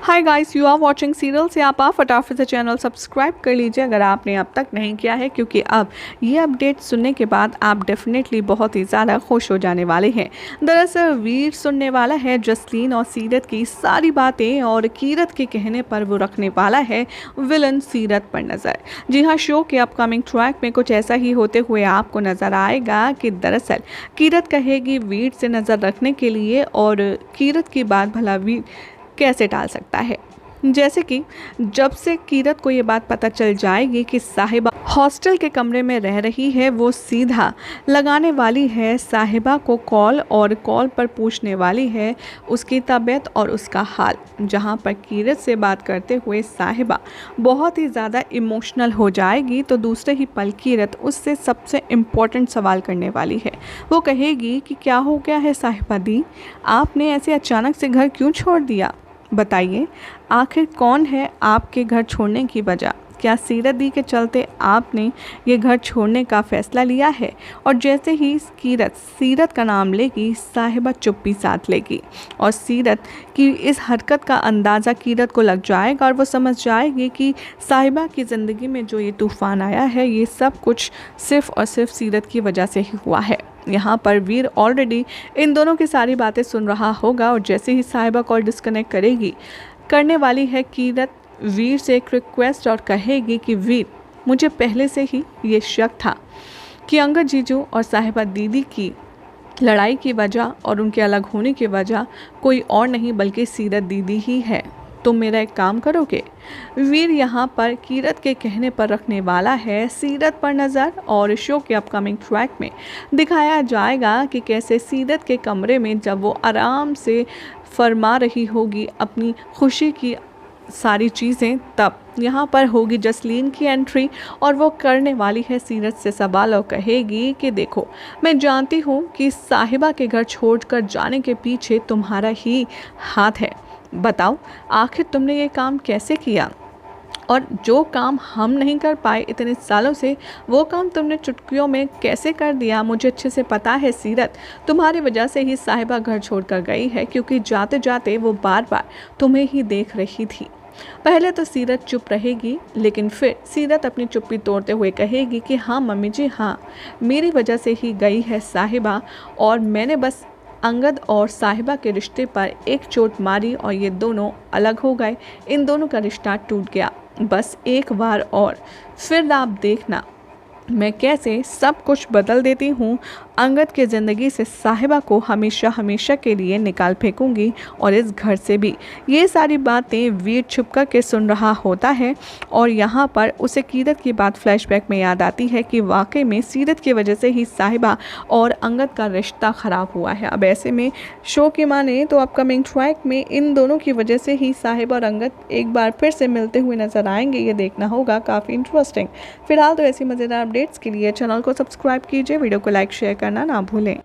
Hi guys, you are watching serials. यहाँ आप फटाफट से चैनल सब्सक्राइब कर लीजिए अगर आपने अब तक नहीं किया है, क्योंकि अब ये अपडेट सुनने के बाद आप डेफिनेटली बहुत ही ज़्यादा खुश हो जाने वाले हैं। दरअसल वीर सुनने वाला है जसलीन और सीरत की सारी बातें और कीरत के कहने पर वो रखने वाला है विलन सीरत पर नज़र। जी हाँ, शो के अपकमिंग ट्रैक में कुछ ऐसा ही होते हुए आपको नज़र आएगा कि दरअसल कीरत कहेगी वीर से नज़र रखने के लिए, और कीरत की बात भला वीर कैसे टाल सकता है। जैसे कि जब से कीरत को ये बात पता चल जाएगी कि साहिबा हॉस्टल के कमरे में रह रही है, वो सीधा लगाने वाली है साहिबा को कॉल, और कॉल पर पूछने वाली है उसकी तबीयत और उसका हाल। जहां पर कीरत से बात करते हुए साहिबा बहुत ही ज़्यादा इमोशनल हो जाएगी, तो दूसरे ही पल कीरत उससे सबसे इम्पोर्टेंट सवाल करने वाली है। वो कहेगी कि क्या हो गया है साहिबा दी, आपने ऐसे अचानक से घर क्यों छोड़ दिया? बताइए, आखिर कौन है आपके घर छोड़ने की वजह? क्या सीरत दी के चलते आपने ये घर छोड़ने का फ़ैसला लिया है? और जैसे ही कीरत सीरत का नाम लेगी, साहिबा चुप्पी साध लेगी, और सीरत की इस हरकत का अंदाज़ा कीरत को लग जाएगा और वो समझ जाएगी कि साहिबा की ज़िंदगी में जो ये तूफ़ान आया है, ये सब कुछ सिर्फ़ और सिर्फ सीरत की वजह से ही हुआ है। यहाँ पर वीर ऑलरेडी इन दोनों की सारी बातें सुन रहा होगा, और जैसे ही साहिबा कॉल डिस्कनेक्ट करने वाली है कीरत वीर से एक रिक्वेस्ट और कहेगी कि वीर, मुझे पहले से ही ये शक था कि अंगद जीजू और साहिबा दीदी की लड़ाई की वजह और उनके अलग होने की वजह कोई और नहीं बल्कि सीरत दीदी ही है। तुम मेरा एक काम करोगे? वीर यहाँ पर कीरत के कहने पर रखने वाला है सीरत पर नज़र, और शो के अपकमिंग ट्रैक में दिखाया जाएगा कि कैसे सीरत के कमरे में जब वो आराम से फरमा रही होगी अपनी खुशी की सारी चीज़ें, तब यहाँ पर होगी जसलीन की एंट्री, और वो करने वाली है सीरत से सवाल और कहेगी कि देखो, मैं जानती हूँ कि साहिबा के घर छोड़कर जाने के पीछे तुम्हारा ही हाथ है। बताओ, आखिर तुमने ये काम कैसे किया? और जो काम हम नहीं कर पाए इतने सालों से, वो काम तुमने चुटकियों में कैसे कर दिया? मुझे अच्छे से पता है सीरत, तुम्हारी वजह से ही साहिबा घर छोड़कर गई है, क्योंकि जाते जाते वो बार बार तुम्हें ही देख रही थी। पहले तो सीरत चुप रहेगी, लेकिन फिर सीरत अपनी चुप्पी तोड़ते हुए कहेगी कि हाँ मम्मी जी, हाँ, मेरी वजह से ही गई है साहिबा, और मैंने बस अंगद और साहिबा के रिश्ते पर एक चोट मारी और ये दोनों अलग हो गए। इन दोनों का रिश्ता टूट गया। बस एक बार और, फिर आप देखना मैं कैसे सब कुछ बदल देती हूँ। अंगद के ज़िंदगी से साहिबा को हमेशा हमेशा के लिए निकाल फेंकूंगी, और इस घर से भी। ये सारी बातें वीर छुप कर के सुन रहा होता है, और यहाँ पर उसे कीरत की बात फ्लैशबैक में याद आती है कि वाकई में सीरत की वजह से ही साहिबा और अंगद का रिश्ता ख़राब हुआ है। अब ऐसे में शो की माने तो अपकमिंग ट्रैक में इन दोनों की वजह से ही साहिबा और अंगद एक बार फिर से मिलते हुए नजर आएंगे। ये देखना होगा, काफ़ी इंटरेस्टिंग। फिलहाल तो ऐसी मज़ेदार अपडेट्स के लिए चैनल को सब्सक्राइब कीजिए, वीडियो को लाइक शेयर करना ना भूलें।